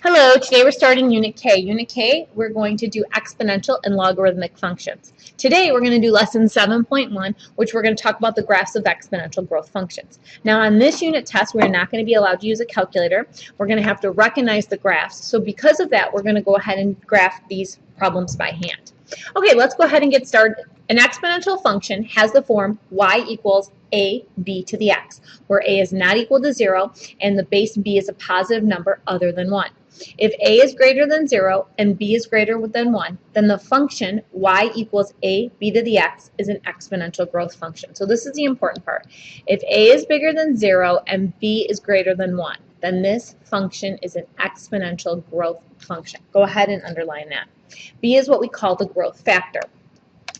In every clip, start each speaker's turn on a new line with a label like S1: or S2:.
S1: Hello, today we're starting Unit K. Unit K, we're going to do exponential and logarithmic functions. Today we're going to do lesson 7.1, which we're going to talk about the graphs of exponential growth functions. Now on this unit test, we're not going to be allowed to use a calculator. We're going to have to recognize the graphs. So because of that, we're going to go ahead and graph these problems by hand. Okay, let's go ahead and get started. An exponential function has the form y equals ab to the x, where a is not equal to 0 and the base b is a positive number other than 1. If a is greater than 0 and b is greater than 1, then the function y equals ab to the x is an exponential growth function. So this is the important part. If a is bigger than 0 and b is greater than 1, then this function is an exponential growth function. Go ahead and underline that. B is what we call the growth factor.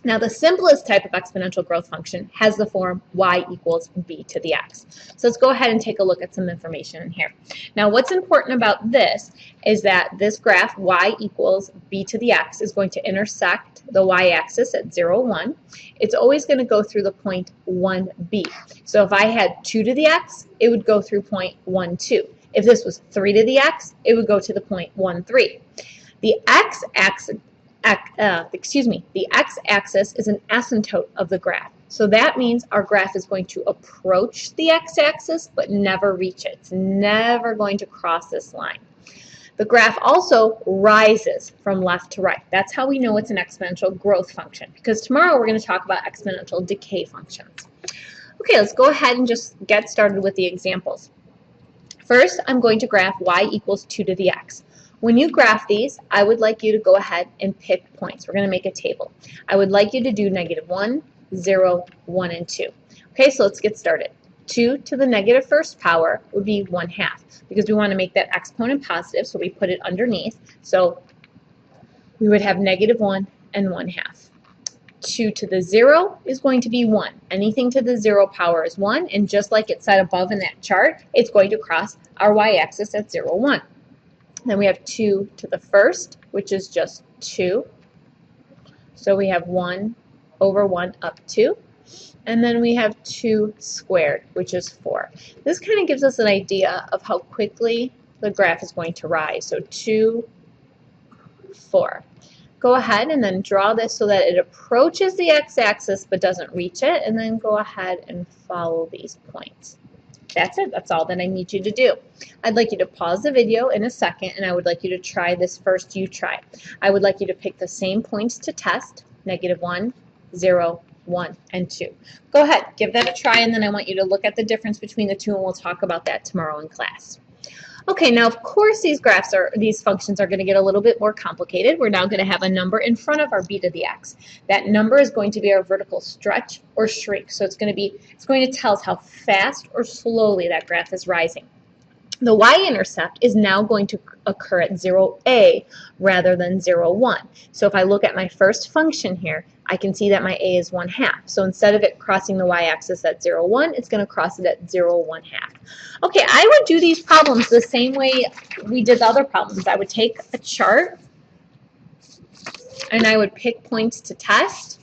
S1: Now the simplest type of exponential growth function has the form y equals b to the x. So let's go ahead and take a look at some information in here. Now what's important about this is that this graph y equals b to the x is going to intersect the y-axis at 0, 1. It's always going to go through the point 1b. So if I had 2 to the x, it would go through point 1, 2. If this was 3 to the x, it would go to the point 1, 3. The x-axis is an asymptote of the graph. So that means our graph is going to approach the x-axis but never reach it. It's never going to cross this line. The graph also rises from left to right. That's how we know it's an exponential growth function, because tomorrow we're going to talk about exponential decay functions. Okay, let's go ahead and just get started with the examples. First, I'm going to graph y equals 2 to the x. When you graph these, I would like you to go ahead and pick points. We're going to make a table. I would like you to do -1, 0, 1, and 2. Okay, so let's get started. 2 to the negative first power would be 1/2, because we want to make that exponent positive, so we put it underneath. So we would have -1 and 1/2. 2 to the 0 is going to be 1. Anything to the 0 power is 1, and just like it said above in that chart, it's going to cross our y-axis at 0, 1. Then we have 2 to the first, which is just 2. So we have 1 over 1 up 2. And then we have 2 squared, which is 4. This kind of gives us an idea of how quickly the graph is going to rise. So 2, 4. Go ahead and then draw this so that it approaches the x-axis but doesn't reach it, and then go ahead and follow these points. That's it. That's all that I need you to do. I'd like you to pause the video in a second, and I would like you to try this first you try. I would like you to pick the same points to test, -1, 0, 1, and 2. Go ahead, give that a try, and then I want you to look at the difference between the two, and we'll talk about that tomorrow in class. Okay, now of course these functions are going to get a little bit more complicated. We're now going to have a number in front of our b to the x. That number is going to be our vertical stretch or shrink. So it's going to tell us how fast or slowly that graph is rising. The y-intercept is now going to occur at 0a rather than 0, 1. So if I look at my first function here, I can see that my a is 1/2. So instead of it crossing the y-axis at 0, 1, it's going to cross it at 0, 1/2. Okay, I would do these problems the same way we did the other problems. I would take a chart and I would pick points to test.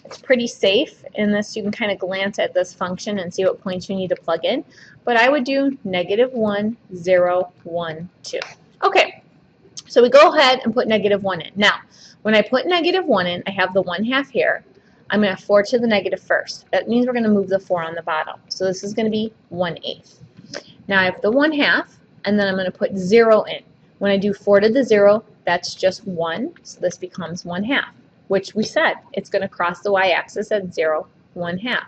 S1: It's pretty safe in this. You can kind of glance at this function and see what points you need to plug in. But I would do -1, 0, 1, 2. Okay, so we go ahead and put -1 in. Now, when I put -1 in, I have the 1/2 here. I'm going to have 4 to the negative first. That means we're going to move the 4 on the bottom. So this is going to be 1/8. Now I have the 1/2, and then I'm going to put 0 in. When I do 4 to the 0, that's just 1. So this becomes 1/2, which we said it's going to cross the y-axis at 0, 1/2.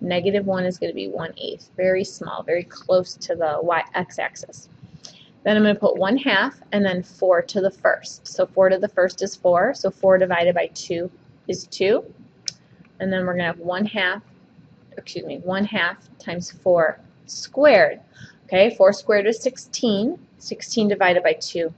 S1: -1 is going to be 1/8. Very small, very close to the x-axis. Then I'm going to put 1/2 and then 4 to the first. So 4 to the first is 4. So 4 divided by 2 is 2. And then we're going to have 1/2 times 4 squared. Okay, 4 squared is 16. 16 divided by 2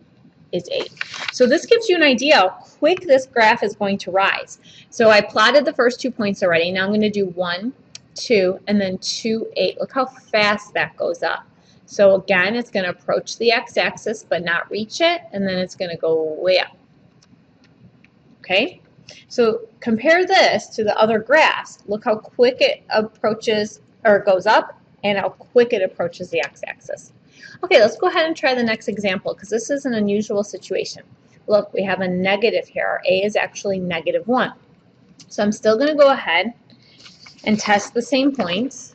S1: is 8. So this gives you an idea how quick this graph is going to rise. So I plotted the first 2 points already. Now I'm going to do 1, 2, and then 2, 8. Look how fast that goes up. So again, it's going to approach the x-axis but not reach it, and then it's going to go way up. Okay? So compare this to the other graphs. Look how quick it approaches or goes up and how quick it approaches the x-axis. Okay, let's go ahead and try the next example because this is an unusual situation. Look, we have a negative here. Our A is actually -1. So I'm still going to go ahead and test the same points.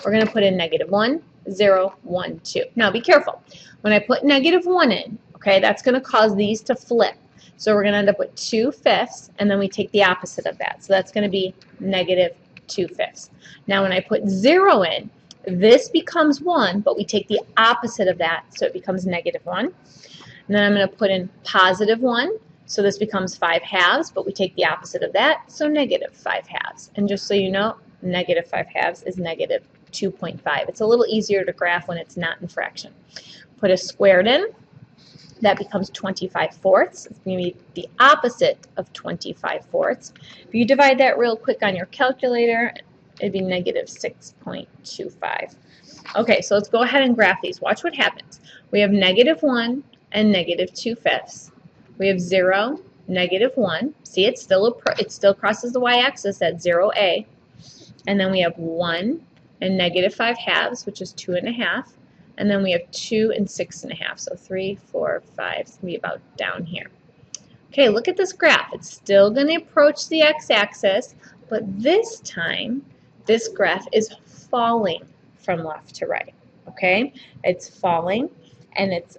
S1: We're going to put in -1, 0, 1, 2. Now be careful. When I put -1 in, okay, that's going to cause these to flip. So we're going to end up with 2/5, and then we take the opposite of that. So that's going to be -2/5. Now when I put 0 in, this becomes 1, but we take the opposite of that, so it becomes -1. And then I'm going to put in +1, so this becomes 5/2, but we take the opposite of that, so -5/2. And just so you know, -5/2 is -2.5. It's a little easier to graph when it's not in fraction. Put a squared in. That becomes 25/4. It's going to be the opposite of 25/4. If you divide that real quick on your calculator, it'd be -6.25. Okay, so let's go ahead and graph these. Watch what happens. We have -1 and -2/5. We have 0, -1. See, it still crosses the y-axis at 0a. And then we have 1 and -5/2, which is 2.5. And then we have 2 and 6.5, so 3, 4, 5. It's going to be about down here. Okay, look at this graph. It's still going to approach the x-axis, but this time, this graph is falling from left to right. Okay, it's falling, and it's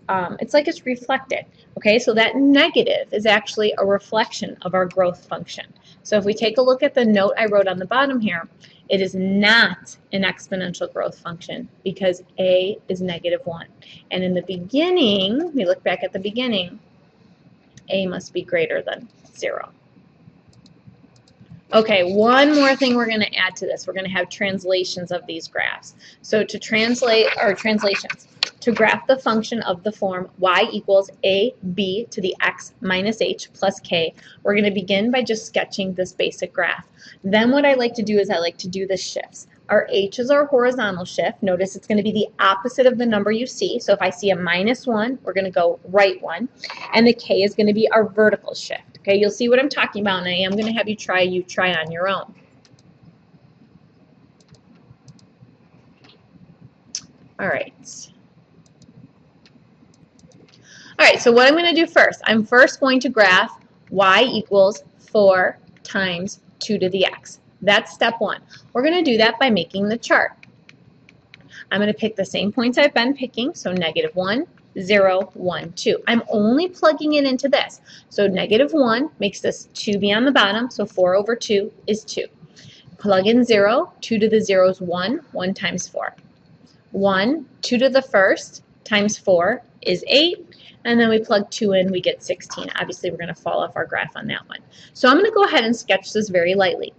S1: like it's reflected. Okay, so that negative is actually a reflection of our growth function. So if we take a look at the note I wrote on the bottom here, it is not an exponential growth function because A is -1. And in the beginning, we look back at the beginning, A must be greater than 0. Okay, one more thing we're going to add to this. We're going to have translations of these graphs. So to translate, or translations, to graph the function of the form y equals ab to the x minus h plus k, we're going to begin by just sketching this basic graph. Then what I like to do is I like to do the shifts. Our h is our horizontal shift. Notice it's going to be the opposite of the number you see. So if I see a -1, we're going to go right 1. And the k is going to be our vertical shift. Okay, you'll see what I'm talking about, and I am going to have you try on your own. All right. All right, so what I'm going to do first, I'm first going to graph y equals 4 times 2 to the x. That's step 1. We're going to do that by making the chart. I'm going to pick the same points I've been picking, so -1, 0, 1, 2. I'm only plugging it into this. So -1 makes this 2 be on the bottom, so 4 over 2 is 2. Plug in 0, 2 to the 0 is 1, 1 times 4. 1, 2 to the first times 4 is 8, and then we plug 2 in, we get 16. Obviously, we're going to fall off our graph on that one. So I'm going to go ahead and sketch this very lightly.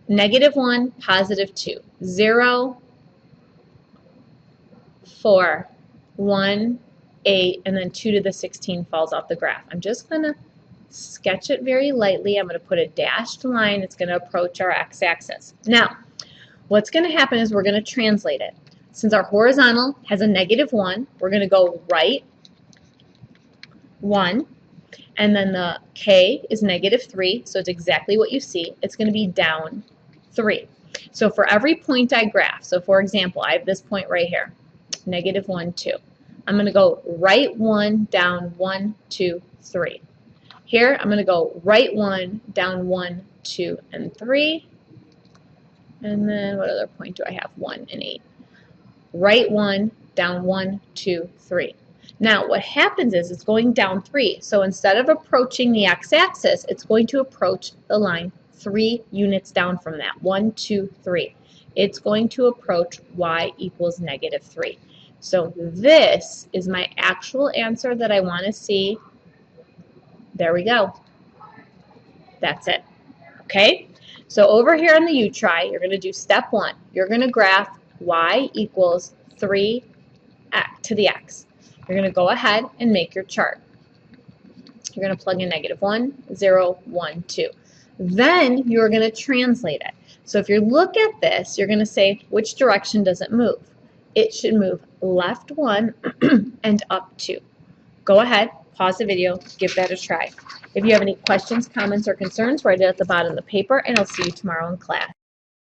S1: -1, +2, 0, 4, 1, 8, and then 2 to the 16 falls off the graph. I'm just going to sketch it very lightly. I'm going to put a dashed line. It's going to approach our x-axis. Now, what's going to happen is we're going to translate it. Since our horizontal has a -1, we're going to go right 1, and then the k is -3, so it's exactly what you see. It's going to be down 3. So for every point I graph, so for example, I have this point right here, -1, 2. I'm going to go right 1, down 1, 2, 3. Here, I'm going to go right 1, down 1, 2, and 3. And then what other point do I have? 1 and 8. Right 1, down 1, 2, 3. Now, what happens is it's going down 3. So instead of approaching the x-axis, it's going to approach the line 3 units down from that. 1, 2, 3. It's going to approach y equals -3. So this is my actual answer that I want to see. There we go. That's it. Okay? So over here on the U-try, you're going to do step 1. You're going to graph y equals 3 to the x. You're going to go ahead and make your chart. You're going to plug in -1, 0, 1, 2. Then you're going to translate it. So if you look at this, you're going to say, which direction does it move? It should move left 1 and up 2. Go ahead, pause the video, give that a try. If you have any questions, comments, or concerns, write it at the bottom of the paper, and I'll see you tomorrow in class.